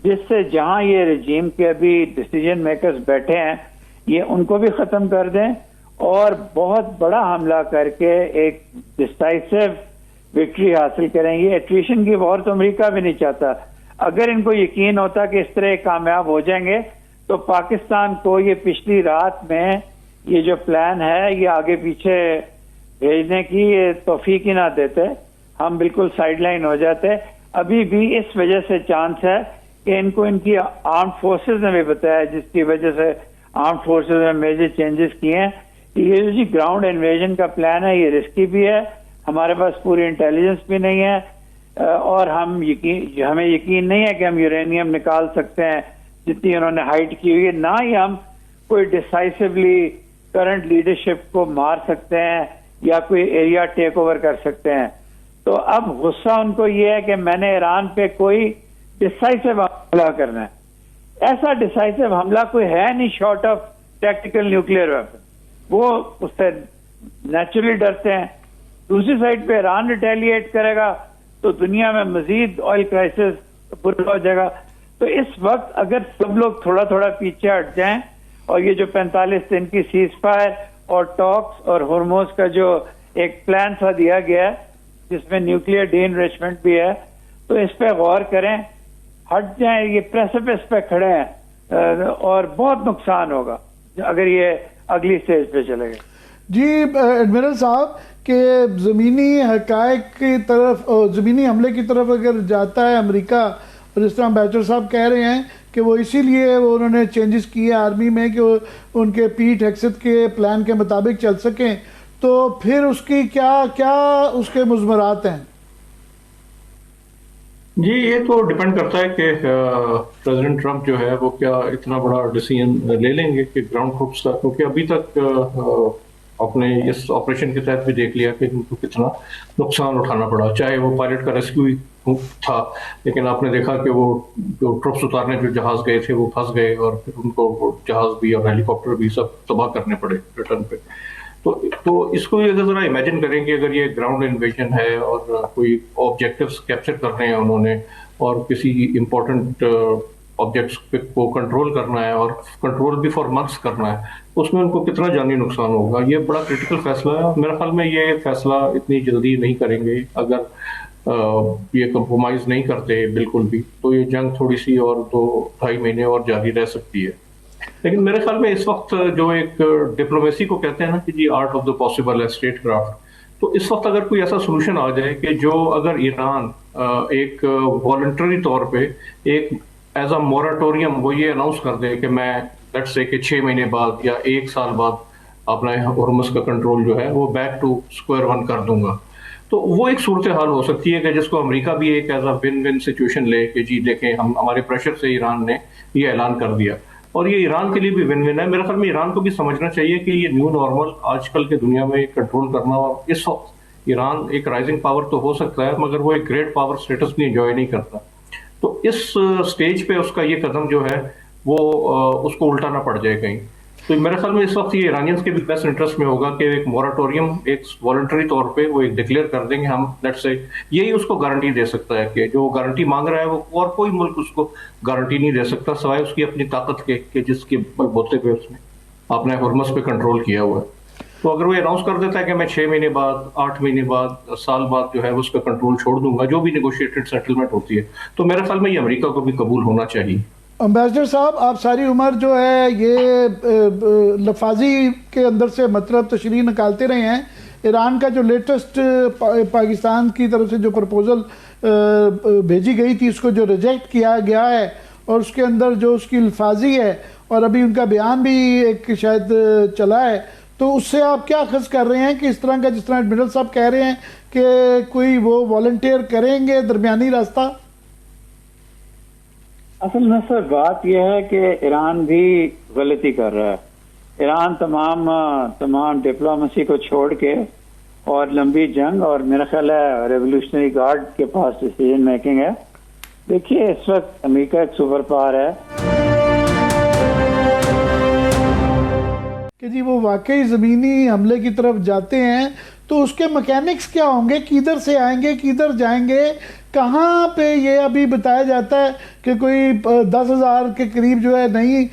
[SPEAKER 4] جس سے جہاں یہ رجیم کے ابھی ڈیسیجن میکرز بیٹھے ہیں یہ ان کو بھی ختم کر دیں اور بہت بڑا حملہ کر کے ایک ڈسائسو وکٹری حاصل کریں. یہ ایٹریشن کی وار تو امریکہ بھی نہیں چاہتا. اگر ان کو یقین ہوتا کہ اس طرح کامیاب ہو جائیں گے تو پاکستان کو یہ پچھلی رات میں یہ جو پلان ہے یہ آگے پیچھے بھیجنے کی توفیق ہی نہ دیتے، ہم بالکل سائیڈ لائن ہو جاتے. ابھی بھی اس وجہ سے چانس ہے کہ ان کو ان کی آرمڈ فورسز نے بھی بتایا، جس کی وجہ سے آرمڈ فورسز میں میجر چینجز کیے ہیں. یہ جو جی گراؤنڈ انویژن کا پلان ہے یہ رسکی بھی ہے، ہمارے پاس پوری انٹیلیجنس بھی نہیں ہے اور ہمیں یقین نہیں ہے کہ ہم یورینیم نکال سکتے ہیں جتنی انہوں نے ہائٹ کی ہوئی ہے. نہ ہی ہم کوئی ڈیسائسولی کرنٹ لیڈرشپ کو مار سکتے ہیں یا کوئی ایریا ٹیک اوور کر سکتے ہیں. تو اب غصہ ان کو یہ ہے کہ میں نے ایران پہ کوئی ڈیسائسو حملہ کرنا ہے. ایسا ڈیسائسو حملہ کوئی ہے نہیں short of tactical nuclear weapon. وہ اس سے نیچرلی ڈرتے ہیں. دوسری سائڈ پہ ایران ریٹیلیٹ کرے گا تو دنیا میں مزید آئل کرائسس پورا ہو جائے گا. تو اس وقت اگر سب لوگ تھوڑا تھوڑا پیچھے ہٹ جائیں اور یہ جو 45 دن کی سیز فائر اور ٹاکس اور ہرموز کا جو ایک پلان سا دیا گیا ہے جس میں نیوکلیئر ڈی انریچمنٹ بھی ہے، تو اس پہ غور کریں، ہٹ جائیں. یہ پریسپس پہ کھڑے ہیں اور بہت نقصان ہوگا اگر یہ اگلی سٹیج پہ چلے گئے.
[SPEAKER 2] جی ایڈمرل صاحب کہ زمینی حقائق کی طرف، زمینی حملے کی طرف اگر جاتا ہے امریکہ، اور جس طرح بیچر صاحب کہہ رہے ہیں کہ وہ اسی لیے وہ انہوں نے چینجز کیے آرمی میں کہ ان کے پیٹ ہیکسٹ کے پلان کے مطابق چل سکیں، تو پھر اس کی کیا اس کے مضمرات ہیں؟
[SPEAKER 3] جی یہ تو ڈیپینڈ کرتا ہے کہ پریزیڈنٹ ٹرمپ جو ہے وہ کیا اتنا بڑا ڈیسیژن لے لیں گے کہ گراؤنڈ ٹروپس کا، کیونکہ ابھی تک اپنے اس آپریشن کے تحت بھی دیکھ لیا کہ ان کو کتنا نقصان اٹھانا پڑا. چاہے وہ پائلٹ کا ریسکیو تھا، لیکن آپ نے دیکھا کہ وہ جو ٹروپس اتارنے جو جہاز گئے تھے وہ پھنس گئے اور پھر ان کو جہاز بھی اور ہیلی کاپٹر بھی سب تباہ کرنے پڑے ریٹرن پہ. تو اس کو اگر ذرا امیجن کریں کہ اگر یہ گراؤنڈ انویژن ہے اور کوئی آبجیکٹیوز کیپچر کرنے ہیں انہوں نے اور کسی امپورٹنٹ آبجیکٹس کو کنٹرول کرنا ہے اور کنٹرول بھی فار منتھس کرنا ہے، اس میں ان کو کتنا جانی نقصان ہوگا. یہ بڑا کریٹیکل فیصلہ ہے. میرے خیال میں یہ فیصلہ اتنی جلدی نہیں کریں گے. اگر یہ کمپرومائز نہیں کرتے بالکل بھی تو یہ جنگ تھوڑی سی اور 2-2.5 مہینے اور جاری رہ سکتی ہے. لیکن میرے خیال میں اس وقت جو ایک ڈپلومیسی کو کہتے ہیں نا کہ جی آرٹ آف دا پاسبل ہے، اسٹیٹ کرافٹ، تو اس وقت اگر کوئی ایسا سولوشن آ جائے کہ جو اگر ایران ایک والنٹری طور پہ ایک ایز اے مورٹوریم وہ یہ اناؤنس کر دے کہ میں لیٹ سے کہ 6 مہینے بعد یا 1 سال بعد اپنا ہرمز کا کنٹرول جو ہے وہ بیک ٹو اسکوائر 1 کر دوں گا، تو وہ ایک صورتحال ہو سکتی ہے کہ جس کو امریکہ بھی ایک as a one one situation لے کہ جی دیکھیں ہمارے پریشر سے ایران نے یہ اعلان کر دیا. اور یہ ایران کے لیے بھی ون ون ہے. میرے خیال میں ایران کو بھی سمجھنا چاہیے کہ یہ نیو نارمل آج کل کے دنیا میں کنٹرول کرنا، اور اس وقت ایران ایک رائزنگ پاور تو ہو سکتا ہے مگر وہ ایک گریٹ پاور سٹیٹس بھی انجوائے نہیں کرتا. تو اس سٹیج پہ اس کا یہ قدم جو ہے وہ اس کو الٹا نہ پڑ جائے کہیں. تو میرے خیال میں اس وقت یہ ایرانینز کے بھی بیسٹ انٹرسٹ میں ہوگا کہ ایک مورٹوریم ایک والنٹری طور پہ وہ ایک ڈکلیئر کر دیں گے ہم، لیٹ سے یہی اس کو گارنٹی دے سکتا ہے کہ جو گارنٹی مانگ رہا ہے وہ اور کوئی ملک اس کو گارنٹی نہیں دے سکتا سوائے اس کی اپنی طاقت کے کہ جس کے بوتے پہ اس نے اپنے ہرمز پہ کنٹرول کیا ہوا ہے. تو اگر وہ اناؤنس کر دیتا ہے کہ میں 6 مہینے بعد 8 مہینے بعد سال بعد جو ہے اس کا کنٹرول چھوڑ دوں گا جو بھی نیگوشیٹڈ سیٹلمنٹ ہوتی ہے، تو میرے خیال میں یہ امریکہ کو بھی قبول ہونا چاہیے.
[SPEAKER 2] امبیسڈر صاحب آپ ساری عمر جو ہے یہ لفاظی کے اندر سے مطلب تشریح نکالتے رہے ہیں. ایران کا جو لیٹسٹ پاکستان کی طرف سے جو پرپوزل بھیجی گئی تھی اس کو جو ریجیکٹ کیا گیا ہے اور اس کے اندر جو اس کی الفاظی ہے اور ابھی ان کا بیان بھی ایک شاید چلا ہے، تو اس سے آپ کیا اخذ کر رہے ہیں کہ اس طرح کا جس طرح ایڈمرل صاحب کہہ رہے ہیں کہ کوئی وہ والنٹیئر کریں گے درمیانی راستہ؟
[SPEAKER 4] اصل میں سر بات یہ ہے کہ ایران بھی غلطی کر رہا ہے. ایران تمام ڈپلومیسی کو چھوڑ کے اور لمبی جنگ، اور میرا خیال ہے ریولوشنری گارڈ کے پاس ڈیسیجن میکنگ ہے. دیکھیے اس وقت امریکہ ایک سپر پاور ہے
[SPEAKER 2] کہ جی وہ واقعی زمینی حملے کی طرف جاتے ہیں، تو اس کے مکینکس کیا ہوں گے؟ کدھر سے آئیں گے، کدھر جائیں گے، کہاں پہ؟ یہ ابھی بتایا جاتا ہے کہ کوئی 10,000 کے قریب جو ہے نئی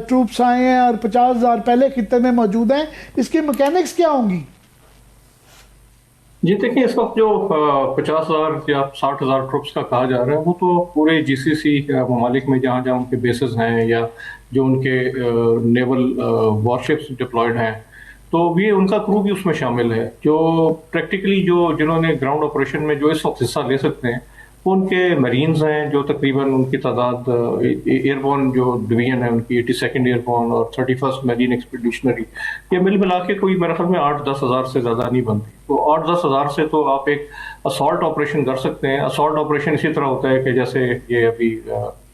[SPEAKER 2] ٹروپس آئے ہیں اور 50,000 پہلے خطے میں موجود ہیں. اس کی مکینکس کیا ہوں گی؟
[SPEAKER 3] جی دیکھیں، اس وقت جو 50,000 یا 60,000 ٹروپس کا کہا جا رہا ہے وہ تو پورے جی سی سی ممالک میں جہاں جہاں ان کے بیسز ہیں یا جو ان کے نیول وارشپس ڈپلائڈ ہیں، تو بھی ان کا کرو بھی اس میں شامل ہے. جو پریکٹیکلی جنہوں نے گراؤنڈ آپریشن میں جو اس وقت حصہ لے سکتے ہیں وہ ان کے مرینز ہیں، جو تقریباً ان کی تعداد ایئر بورن جو ڈویژن ہے ان کی 82nd ایئر بورن اور 31st میرین ایکسپیڈیشنری، یہ مل ملا کے کوئی میرے خیال میں 8-10 ہزار سے زیادہ نہیں بنتی. تو 8-10 ہزار سے تو آپ ایک اسالٹ آپریشن کر سکتے ہیں. اسالٹ آپریشن اسی طرح ہوتا ہے کہ جیسے یہ ابھی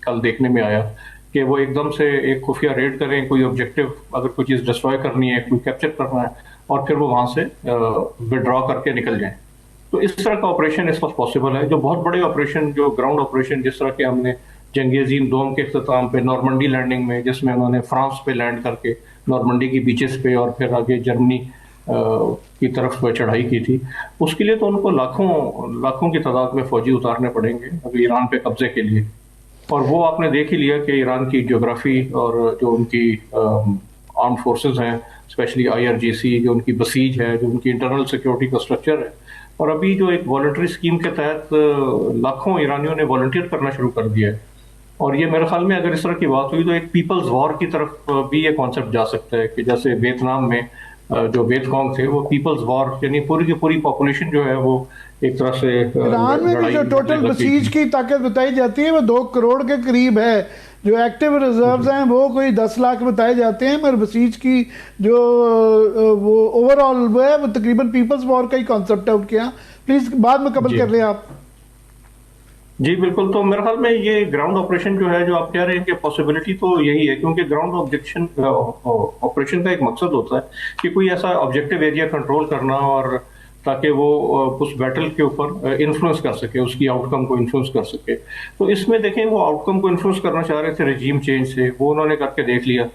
[SPEAKER 3] کل دیکھنے میں آیا کہ وہ ایک دم سے ایک خفیہ ریڈ کریں، کوئی آبجیکٹو اگر کوئی چیز ڈسٹروائے کرنی ہے، کوئی کیپچر کرنا ہے، اور پھر وہ وہاں سے وڈرا کر کے نکل جائیں. تو اس طرح کا آپریشن اس وقت پاسبل ہے. جو بہت بڑے آپریشن، جو گراؤنڈ آپریشن جس طرح کے ہم نے جنگ عظیم دوم کے اختتام پہ نارمنڈی لینڈنگ میں، جس میں انہوں نے فرانس پہ لینڈ کر کے نارمنڈی کی بیچز پہ اور پھر آگے جرمنی کی طرف چڑھائی کی تھی، اس کے لیے تو ان کو لاکھوں کی تعداد میں فوجی اتارنے پڑیں گے ابھی ایران پہ قبضے کے لیے. اور وہ آپ نے دیکھ ہی لیا کہ ایران کی جغرافی اور جو ان کی آرم فورسز ہیں، اسپیشلی IRGC، جو ان کی بسیج ہے، جو ان کی انٹرنل سیکیورٹی کا اسٹرکچر ہے، اور ابھی جو ایک والنٹری اسکیم کے تحت لاکھوں ایرانیوں نے والنٹیئر کرنا شروع کر دیا ہے. اور یہ میرے خیال میں اگر اس طرح کی بات ہوئی تو ایک پیپلز وار کی طرف بھی یہ کانسیپٹ جا سکتا ہے کہ جیسے ویتنام میں جو ویت کانگ تھے وہ پیپلز وار، یعنی پوری کی پوری پاپولیشن جو ہے وہ ایک طرح سے
[SPEAKER 2] ایران میں بھی جو ٹوٹل بسیج کی طاقت بتائی جاتی ہے وہ 2 کروڑ کے قریب ہے. جو ایکٹیو ریزروز ہیں وہ کوئی 10 لاکھ بتائے جاتے ہیں، مگر بسیج کی جو وہ اوور آل وہ ہے وہ تقریباً پیپلز وار کا ہی کانسیپٹ ہے ان کے یہاں. پلیز بعد میں قبل کر لیں آپ.
[SPEAKER 3] جی بالکل. تو میرے خیال میں یہ گراؤنڈ آپریشن جو ہے، جو آپ کہہ رہے ہیں کہ پاسبلٹی تو یہی ہے، کیونکہ گراؤنڈ آپریشن کا ایک مقصد ہوتا ہے کہ کوئی ایسا آبجیکٹو ایریا کنٹرول کرنا، اور تاکہ وہ اس بیٹل کے اوپر انفلوئنس کر سکے، اس کی آؤٹ کم کو انفلوئنس کر سکے. تو اس میں دیکھیں وہ آؤٹ کم کو انفلوئنس کرنا چاہ رہے تھے رجیم چینج سے، وہ انہوں نے کر کے دیکھ لیا.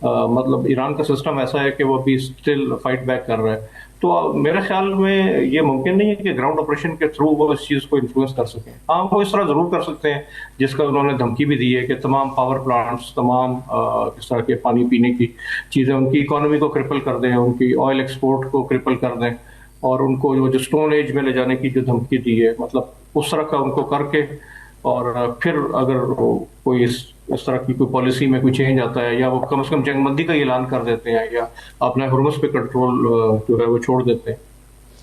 [SPEAKER 3] مطلب ایران کا سسٹم ایسا ہے کہ وہ ابھی اسٹل فائٹ بیک کر رہا ہے. تو میرے خیال میں یہ ممکن نہیں ہے کہ گراؤنڈ آپریشن کے تھرو وہ اس چیز کو انفلوئنس کر سکیں. ہاں وہ اس طرح ضرور کر سکتے ہیں جس کا انہوں نے دھمکی بھی دی ہے کہ تمام پاور پلانٹس، تمام اس طرح کے پانی پینے کی چیزیں ان کی اکانومی کو کرپل کر دیں، ان کی آئل ایکسپورٹ کو کرپل کر دیں، اور ان کو جو اسٹون ایج میں لے جانے کی جو دھمکی دی ہے، مطلب اس طرح کا ان کو کر کے، اور پھر اگر کوئی اس طرح کی کوئی پالیسی میں کوئی چینج آتا ہے، یا وہ کم از کم جنگ بندی کا اعلان کر دیتے ہیں، یا اپنا ہرمز پہ کنٹرول جو ہے وہ چھوڑ دیتے ہیں،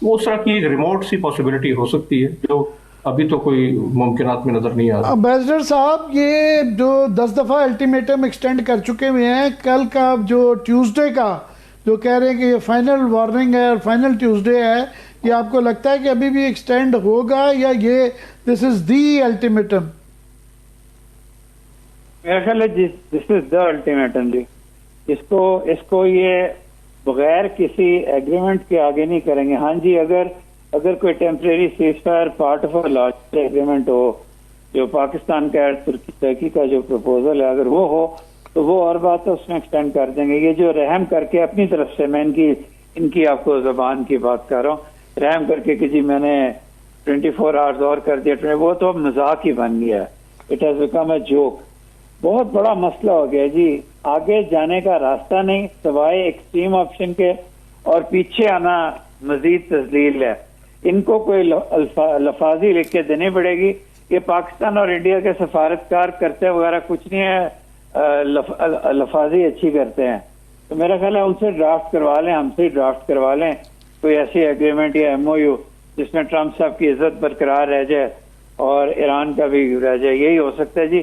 [SPEAKER 3] وہ اس طرح کی ایک ریموٹ سی پاسبلٹی ہو سکتی ہے جو ابھی تو کوئی ممکنات میں نظر نہیں آ رہا.
[SPEAKER 2] امبیسڈر صاحب، یہ جو 10 دفعہ الٹیمیٹم ایکسٹینڈ کر چکے ہوئے ہیں، کل کا جو ٹیوزڈے کا جو کہہ رہے ہیں کہ یہ فائنل وارننگ ہے اور فائنل ٹیوزڈے ہے، یہ آپ کو لگتا ہے کہ ابھی بھی ایکسٹینڈ ہوگا یا یہ دس از دی الٹیمیٹم؟
[SPEAKER 4] میرا خیال ہے دس از دا الٹیمیٹم. جی اس کو یہ بغیر کسی ایگریمنٹ کے آگے نہیں کریں گے. ہاں جی، اگر کوئی temporary ceasefire part of larger agreement ہو، جو پاکستان کا ترکی کا جو پروپوزل ہے، اگر وہ ہو تو وہ اور بات ہے، اس میں ایکسٹینڈ کر دیں گے. یہ جو رحم کر کے اپنی طرف سے، میں ان کی آپ کو زبان کی بات کر رہا ہوں، رحم کر کے کہ جی میں نے 24 آورز اور کر دیا، وہ تو اب مذاق ہی بن گیا ہے. It has become a joke. بہت بڑا مسئلہ ہو گیا جی. آگے جانے کا راستہ نہیں سوائے ایکسٹریم آپشن کے، اور پیچھے آنا مزید تذلیل ہے. ان کو کوئی لفاظی لکھ کے دینی پڑے گی. یہ پاکستان اور انڈیا کے سفارتکار کرتے وغیرہ کچھ نہیں ہے، لفاظی اچھی کرتے ہیں. تو میرا خیال ہے ان سے ڈرافٹ کروا لیں، ہم سے ڈرافٹ کروا لیں کوئی ایسی ایگریمنٹ یا MOU جس میں ٹرمپ صاحب کی عزت برقرار رہ جائے اور ایران کا بھی رہ جائے. یہی ہو سکتا ہے جی.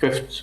[SPEAKER 3] 5th